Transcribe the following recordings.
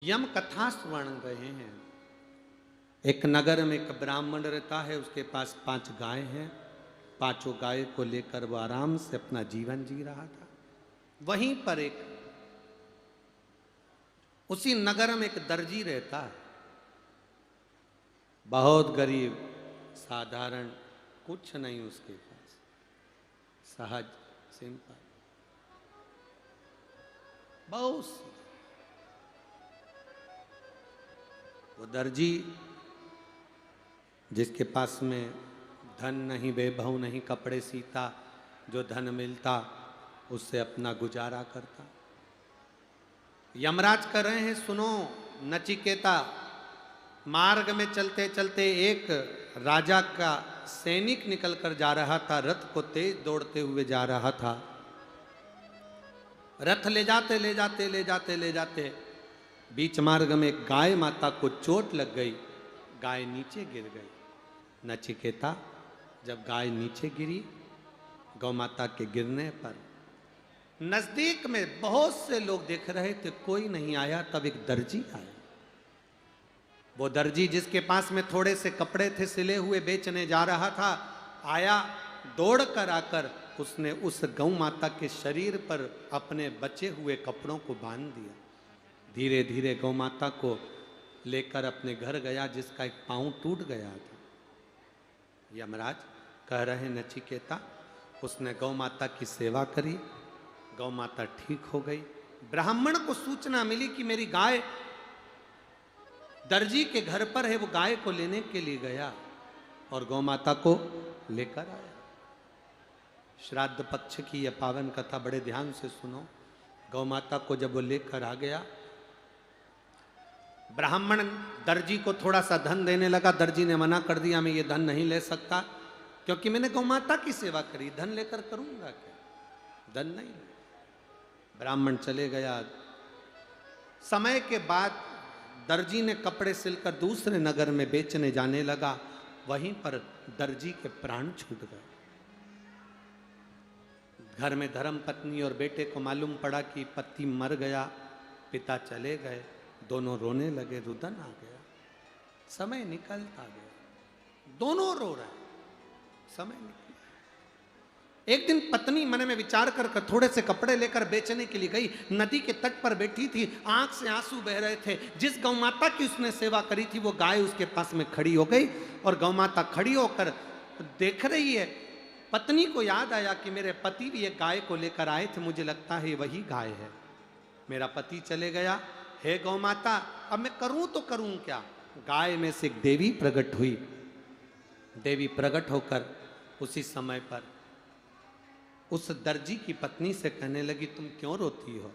यम कथा सुवर्ण रहे हैं। एक नगर में एक ब्राह्मण रहता है, उसके पास 5 गाय हैं। पांचों गाय को लेकर वो आराम से अपना जीवन जी रहा था। वहीं पर उसी नगर में एक दर्जी रहता है, बहुत गरीब, साधारण, कुछ नहीं उसके पास, सहज, सिंपल, बहुत सी। वो दर्जी जिसके पास में धन नहीं, वैभव नहीं, कपड़े सीता, जो धन मिलता उससे अपना गुजारा करता। यमराज कर रहे हैं, सुनो नचिकेता। मार्ग में चलते चलते एक राजा का सैनिक निकल कर जा रहा था, रथ को तेज दौड़ते हुए जा रहा था। रथ ले जाते ले जाते ले जाते ले जाते बीच मार्ग में गाय माता को चोट लग गई, गाय नीचे गिर गई। नचिकेता, जब गाय नीचे गिरी, गौ माता के गिरने पर नजदीक में बहुत से लोग देख रहे थे, कोई नहीं आया। तब एक दर्जी आया। वो दर्जी जिसके पास में थोड़े से कपड़े थे सिले हुए, बेचने जा रहा था, आया। दौड़ कर आकर उसने उस गौ माता के शरीर पर अपने बचे हुए कपड़ों को बांध दिया। धीरे धीरे गौ माता को लेकर अपने घर गया, जिसका एक पांव टूट गया था। यमराज कह रहे नचिकेता, उसने गौ माता की सेवा करी, गौ माता ठीक हो गई। ब्राह्मण को सूचना मिली कि मेरी गाय दर्जी के घर पर है। वो गाय को लेने के लिए गया और गौ माता को लेकर आया। श्राद्ध पक्ष की यह पावन कथा बड़े ध्यान से सुनो। गौ माता को जब वो लेकर आ गया, ब्राह्मण दर्जी को थोड़ा सा धन देने लगा। दर्जी ने मना कर दिया, मैं ये धन नहीं ले सकता, क्योंकि मैंने गौ माता की सेवा करी, धन लेकर करूंगा क्या? धन नहीं। ब्राह्मण चले गया। समय के बाद दर्जी ने कपड़े सिलकर दूसरे नगर में बेचने जाने लगा। वहीं पर दर्जी के प्राण छूट गए। घर में धर्म पत्नी और बेटे को मालूम पड़ा कि पति मर गया, पिता चले गए। दोनों रोने लगे, रुदन आ गया। समय निकलता गया, दोनों रो रहे, समय निकल। एक दिन पत्नी मन में विचार कर थोड़े से कपड़े लेकर बेचने के लिए गई। नदी के तट पर बैठी थी, आंख से आंसू बह रहे थे। जिस गौ माता की उसने सेवा करी थी, वो गाय उसके पास में खड़ी हो गई और गौ माता खड़ी होकर देख रही है। पत्नी को याद आया कि मेरे पति भी एक गाय को लेकर आए थे, मुझे लगता है वही गाय है। मेरा पति चले गया, हे गौ माता, अब मैं करूं तो करूं क्या? गाय में से एक देवी प्रकट हुई। देवी प्रकट होकर उसी समय पर उस दर्जी की पत्नी से कहने लगी, तुम क्यों रोती हो?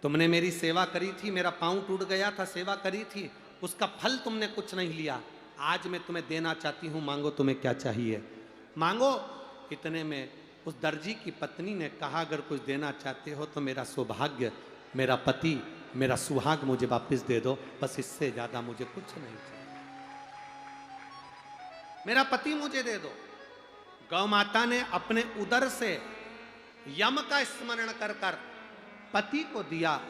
तुमने मेरी सेवा करी थी, मेरा पांव टूट गया था, सेवा करी थी, उसका फल तुमने कुछ नहीं लिया। आज मैं तुम्हें देना चाहती हूं, मांगो, तुम्हें क्या चाहिए मांगो। इतने में उस दर्जी की पत्नी ने कहा, अगर कुछ देना चाहते हो तो मेरा सौभाग्य, मेरा पति, मेरा सुहाग मुझे वापस दे दो, बस इससे ज्यादा मुझे कुछ नहीं चाहिए। मेरा पति मुझे दे दो। गौ माता ने अपने उदर से यम का स्मरण कर कर पति को दिया।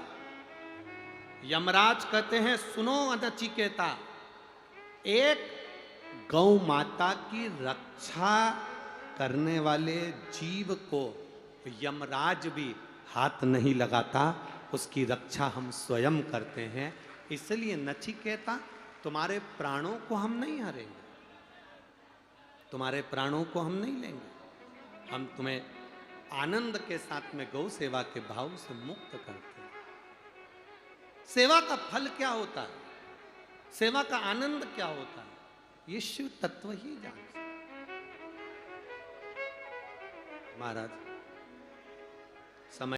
यमराज कहते हैं, सुनो नचिकेता, एक गौ माता की रक्षा करने वाले जीव को यमराज भी हाथ नहीं लगाता, उसकी रक्षा हम स्वयं करते हैं। इसलिए नचिकेता, तुम्हारे प्राणों को हम नहीं हरेंगे, तुम्हारे प्राणों को हम नहीं लेंगे। हम तुम्हें आनंद के साथ में गौ सेवा के भाव से मुक्त करते हैं। सेवा का फल क्या होता है, सेवा का आनंद क्या होता है, ये शिव तत्व ही जानते। महाराज समय